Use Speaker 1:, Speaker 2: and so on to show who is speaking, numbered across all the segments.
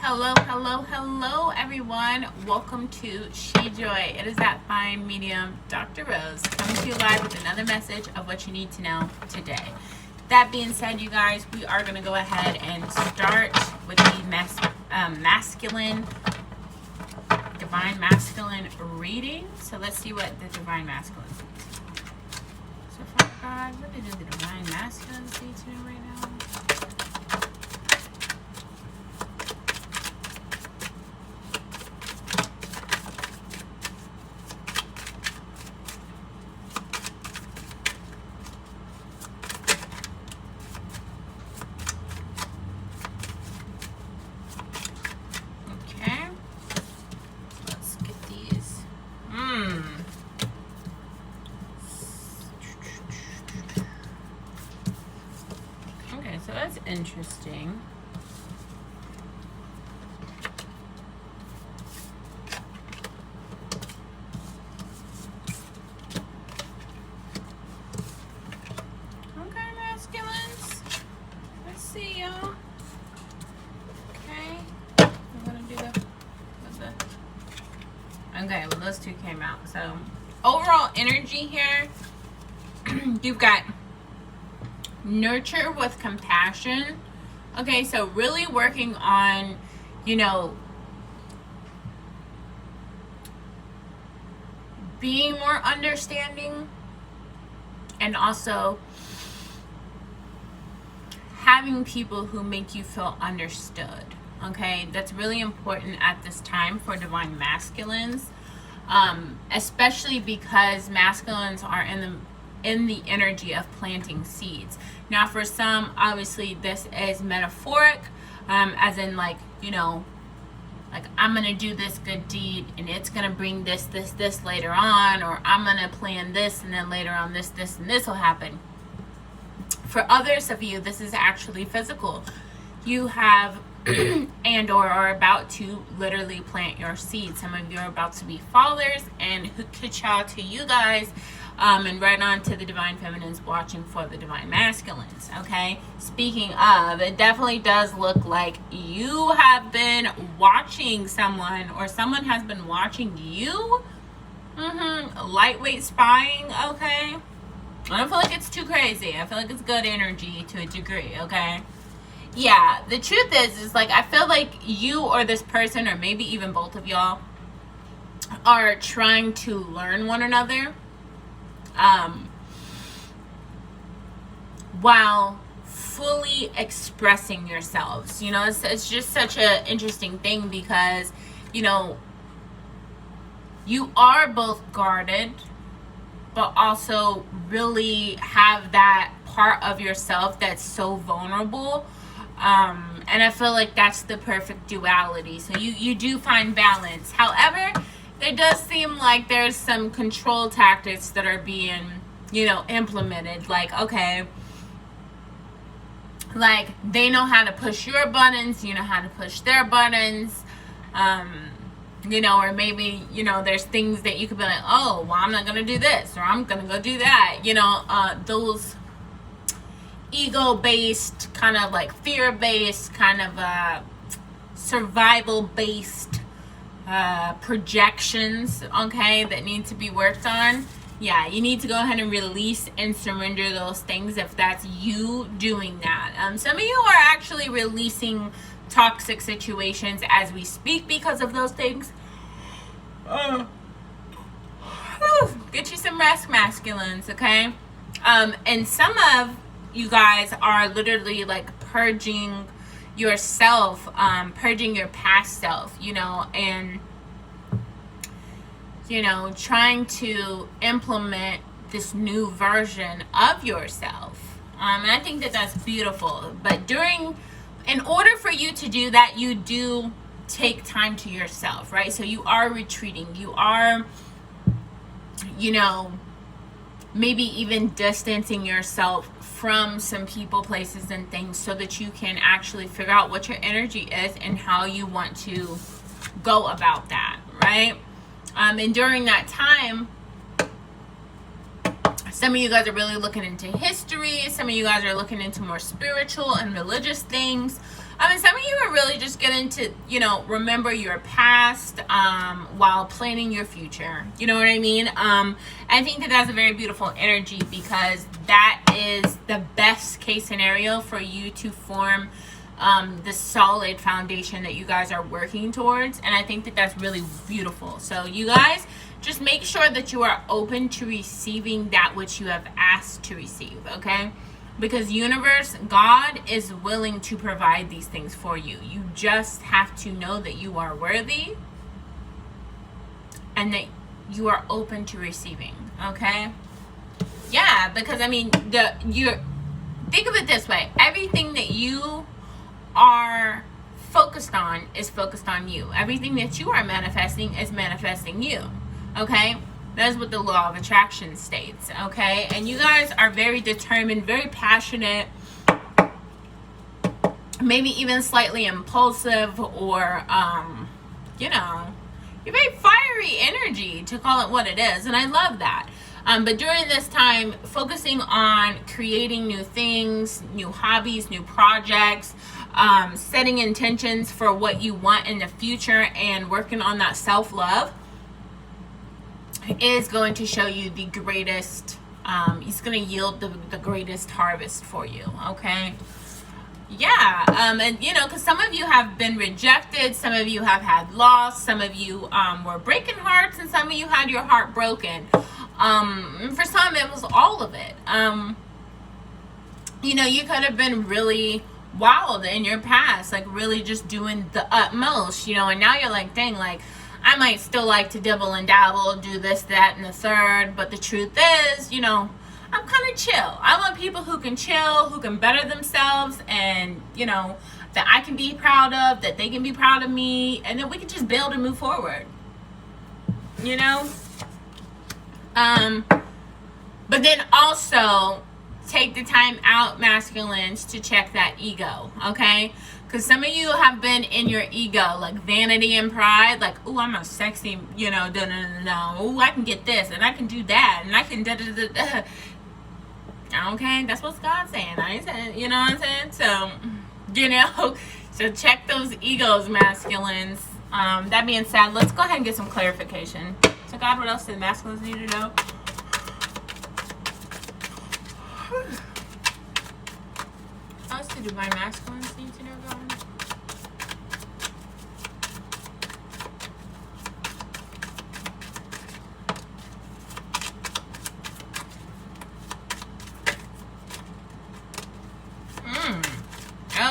Speaker 1: Hello, hello, hello, everyone. Welcome to She Joy. It is that fine medium, Dr. Rose, coming to you live with another message of what you need to know today. That being said, you guys, we are going to go ahead and start with the divine masculine reading. So let's see what the divine masculine sees. So, Father God, what did the divine masculine see to me right now? Okay, so that's interesting. Okay, masculines. Let's see, y'all. Okay. I'm gonna do okay, well, those two came out. So, overall energy here, you've got nurture with compassion. Okay, so really working on, being more understanding and also having people who make you feel understood. Okay, that's really important at this time for divine masculines, especially because masculines are in the energy of planting seeds. Now, for some, obviously, this is metaphoric, as in, like I'm gonna do this good deed, and it's gonna bring this later on, or I'm gonna plan this, and then later on this, and this will happen. For others of you, this is actually physical. You have and or are about to literally plant your seeds. Some of you are about to be fathers, and cha to you guys, and right on to the divine feminines watching for the divine masculines. Okay, speaking of, it definitely does look like you have been watching someone, or someone has been watching you. Lightweight spying. Okay, I don't feel like it's too crazy. I feel like it's good energy to a degree. Okay. Yeah, the truth is like, I feel like you or this person, or maybe even both of y'all, are trying to learn one another, while fully expressing yourselves. It's just such an interesting thing, because, you are both guarded, but also really have that part of yourself that's so vulnerable. And I feel like that's the perfect duality. So you do find balance. However, it does seem like there's some control tactics that are being, implemented. Like, okay, like they know how to push your buttons, you know how to push their buttons. Or maybe, there's things that you could be like, oh, well, I'm not going to do this, or I'm going to go do that. Those ego-based, kind of like fear-based, kind of survival-based projections, okay, that need to be worked on. Yeah, you need to go ahead and release and surrender those things if that's you doing that. Some of you are actually releasing toxic situations as we speak because of those things. Get you some rest, masculines, okay? And some of you guys are literally like purging yourself, purging your past self, and trying to implement this new version of yourself. And I think that that's beautiful. But in order for you to do that, you do take time to yourself, right? So you are retreating. You are, maybe even distancing yourself from some people, places, and things, so that you can actually figure out what your energy is and how you want to go about that, right? And during that time, some of you guys are really looking into history. Some of you guys are looking into more spiritual and religious things. I mean, some of you are really just getting to, remember your past while planning your future. You know what I mean? I think that that's a very beautiful energy, because that is the best case scenario for you to form the solid foundation that you guys are working towards. And I think that that's really beautiful. So you guys, just make sure that you are open to receiving that which you have asked to receive, okay? Because universe, God is willing to provide these things for you. You just have to know that you are worthy and that you are open to receiving, okay? Yeah, because I mean, think of it this way. Everything that you are focused on is focused on you. Everything that you are manifesting is manifesting you, okay? That's what the law of attraction states, okay? And you guys are very determined, very passionate, maybe even slightly impulsive, or, you're very fiery energy, to call it what it is. And I love that. But during this time, focusing on creating new things, new hobbies, new projects, setting intentions for what you want in the future, and working on that self-love is going to show you the greatest, it's going to yield the greatest harvest for you, okay? Yeah, and because some of you have been rejected, some of you have had loss, some of you were breaking hearts, and some of you had your heart broken. For some, it was all of it. You could have been really wild in your past, like really just doing the utmost, and now you're like, dang, like, I might still like to dibble and dabble, do this, that, and the third, but the truth is, I'm kind of chill. I want people who can chill, who can better themselves, and, that I can be proud of, that they can be proud of me, and then we can just build and move forward, But then also, take the time out, masculines, to check that ego, okay? Because some of you have been in your ego, like vanity and pride, like, oh, I'm a sexy, oh, I can get this, and I can do that, and I can da-da-da-da. Okay, that's what God's saying. I ain't saying, you know what I'm saying? So, so check those egos, masculines. That being said, let's go ahead and get some clarification. So God, what else do masculines need to know? What else do my masculines need to know, God?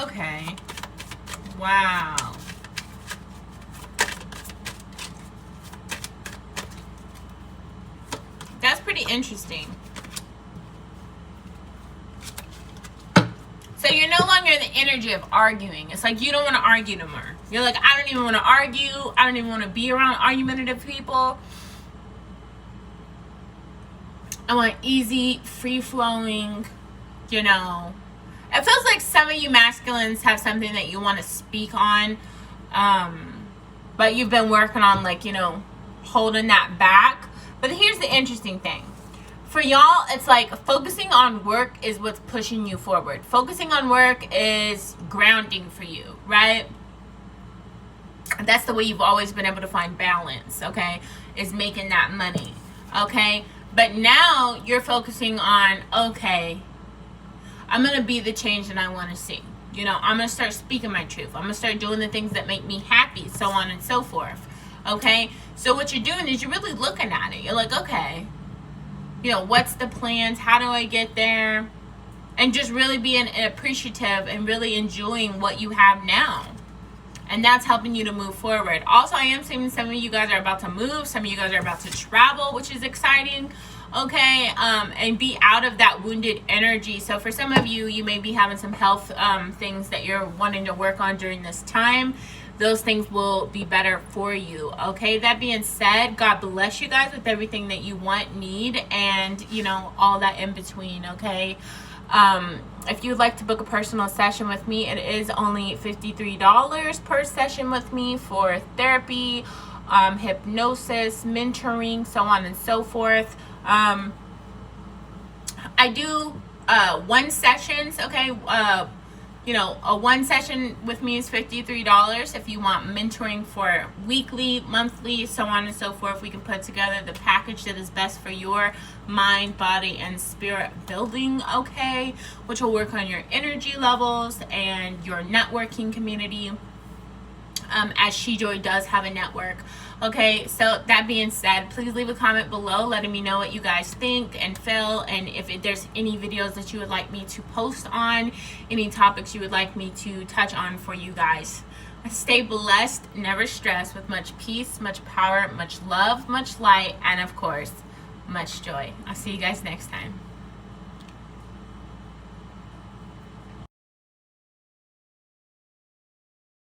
Speaker 1: Okay. Wow. That's pretty interesting. So you're no longer in the energy of arguing. It's like you don't want to argue no more. You're like, I don't even want to argue. I don't even want to be around argumentative people. I want easy, free-flowing, It feels like some of you masculines have something that you want to speak on, but you've been working on, holding that back. But here's the interesting thing. For y'all, it's like focusing on work is what's pushing you forward. Focusing on work is grounding for you, right? That's the way you've always been able to find balance, okay? Is making that money, okay? But now you're focusing on, okay, I'm going to be the change that I want to see. I'm going to start speaking my truth. I'm going to start doing the things that make me happy, so on and so forth. Okay? So what you're doing is you're really looking at it. You're like, okay, what's the plans? How do I get there? And just really being appreciative and really enjoying what you have now. And that's helping you to move forward. Also, I am seeing some of you guys are about to move. Some of you guys are about to travel, which is exciting. Okay, and be out of that wounded energy. So for some of you, you may be having some health things that you're wanting to work on during this time. Those things will be better for you. Okay, that being said, God bless you guys with everything that you want, need, and all that in between. Okay, if you'd like to book a personal session with me, it is only $53 per session with me for therapy, hypnosis, mentoring, so on and so forth. I do 1 sessions, okay, a one session with me is $53. If you want mentoring for weekly, monthly, so on and so forth, we can put together the package that is best for your mind, body, and spirit building, okay? Which will work on your energy levels and your networking community. As SheJoy does have a network. Okay, so that being said, please leave a comment below letting me know what you guys think and feel, and if there's any videos that you would like me to post on, any topics you would like me to touch on for you guys. Stay blessed, never stress, with much peace, much power, much love, much light, and of course, much joy. I'll see you guys next time.